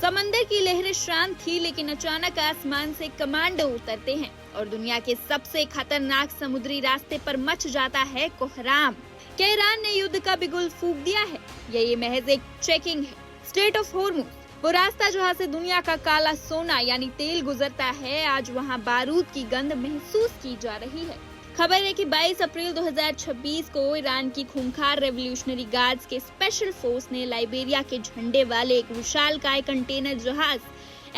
समंदर की लहरें शांत थी, लेकिन अचानक आसमान से कमांडो उतरते हैं और दुनिया के सबसे खतरनाक समुद्री रास्ते पर मच जाता है कोहराम। क्या ईरान ने युद्ध का बिगुल फूंक दिया है या ये महज एक चेकिंग है? स्ट्रेट ऑफ हॉर्मुज, वो रास्ता जहाँ से दुनिया का काला सोना यानी तेल गुजरता है, आज वहाँ बारूद की गंध महसूस की जा रही है। खबर है कि 22 अप्रैल 2026 को ईरान की खूंखार रेवोल्यूशनरी गार्ड्स के स्पेशल फोर्स ने लाइबेरिया के झंडे वाले एक विशालकाय कंटेनर जहाज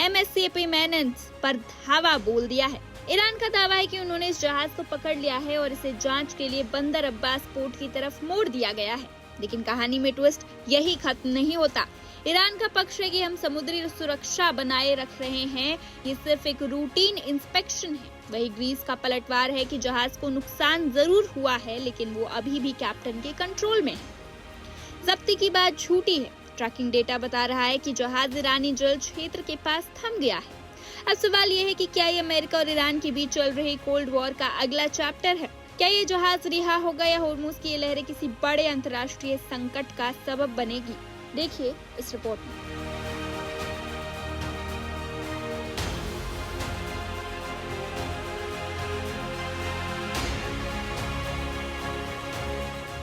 MSC एपिमेनेंस पर धावा बोल दिया है। ईरान का दावा है कि उन्होंने इस जहाज को पकड़ लिया है और इसे जांच के लिए बंदर अब्बास पोर्ट की तरफ मोड़ दिया गया है। लेकिन कहानी में ट्विस्ट यही खत्म नहीं होता। ईरान का पक्ष है कि हम समुद्री सुरक्षा बनाए रख रहे हैं, ये सिर्फ एक रूटीन इंस्पेक्शन है। वही ग्रीस का पलटवार है कि जहाज को नुकसान जरूर हुआ है, लेकिन वो अभी भी कैप्टन के कंट्रोल में है। जब्ती की बात झूठी है। ट्रैकिंग डेटा बता रहा है कि जहाज ईरानी जल क्षेत्र के पास थम गया है। अब सवाल ये है कि क्या ये अमेरिका और ईरान के बीच चल रही कोल्ड वॉर का अगला चैप्टर है? क्या ये जहाज रिहा होगा या होर्मुज की ये लहरें किसी बड़े अंतर्राष्ट्रीय संकट का सबब बनेगी? देखिए इस रिपोर्ट में।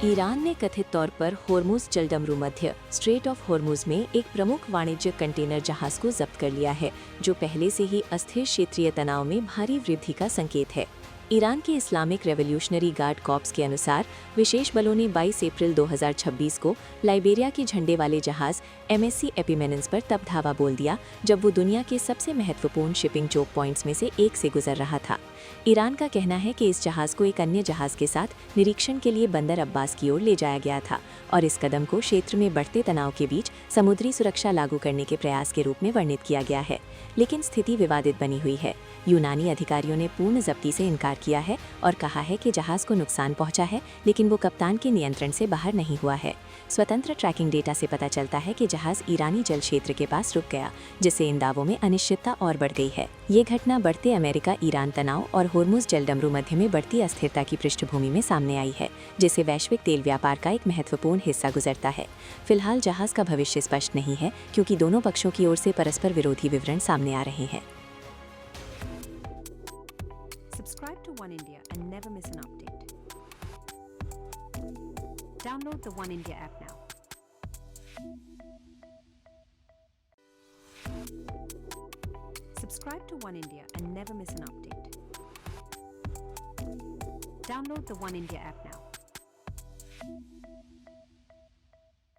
ईरान ने कथित तौर पर होर्मुज जलडमरू मध्य स्ट्रेट ऑफ होर्मुज में एक प्रमुख वाणिज्यिक कंटेनर जहाज को जब्त कर लिया है, जो पहले से ही अस्थिर क्षेत्रीय तनाव में भारी वृद्धि का संकेत है। ईरान के इस्लामिक रेवोल्यूशनरी गार्ड कॉर्प्स के अनुसार विशेष बलों ने 22 अप्रैल 2026 को लाइबेरिया के झंडे वाले जहाज MSC एपिमेनेंस पर तब धावा बोल दिया, जब वो दुनिया के सबसे महत्वपूर्ण शिपिंग चोक पॉइंट्स में से एक से गुजर रहा था। ईरान का कहना है कि इस जहाज को एक अन्य जहाज के साथ निरीक्षण के लिए बंदर अब्बास की ओर ले जाया गया था और इस कदम को क्षेत्र में बढ़ते तनाव के बीच समुद्री सुरक्षा लागू करने के प्रयास के रूप में वर्णित किया गया है। लेकिन स्थिति विवादित बनी हुई है। यूनानी अधिकारियों ने पूर्ण जब्ती से इनकार किया है और कहा है कि जहाज को नुकसान पहुंचा है, लेकिन वो कप्तान के नियंत्रण से बाहर नहीं हुआ है। स्वतंत्र ट्रैकिंग डेटा से पता चलता है कि जहाज ईरानी जल क्षेत्र के पास रुक गया, जिससे इन दावों में अनिश्चितता और बढ़ गई है। ये घटना बढ़ते अमेरिका ईरान तनाव और होर्मुज जलडमरू मध्य में बढ़ती अस्थिरता की पृष्ठभूमि में सामने आई है, जिससे वैश्विक तेल व्यापार का एक महत्वपूर्ण हिस्सा गुजरता है। फिलहाल जहाज का भविष्य स्पष्ट नहीं है, क्योंकि दोनों पक्षों की ओर से परस्पर विरोधी विवरण सामने आ रहे हैं। Subscribe to One India and never miss an update. Download the One India app now. Subscribe to One India and never miss an update. Download the One India app now.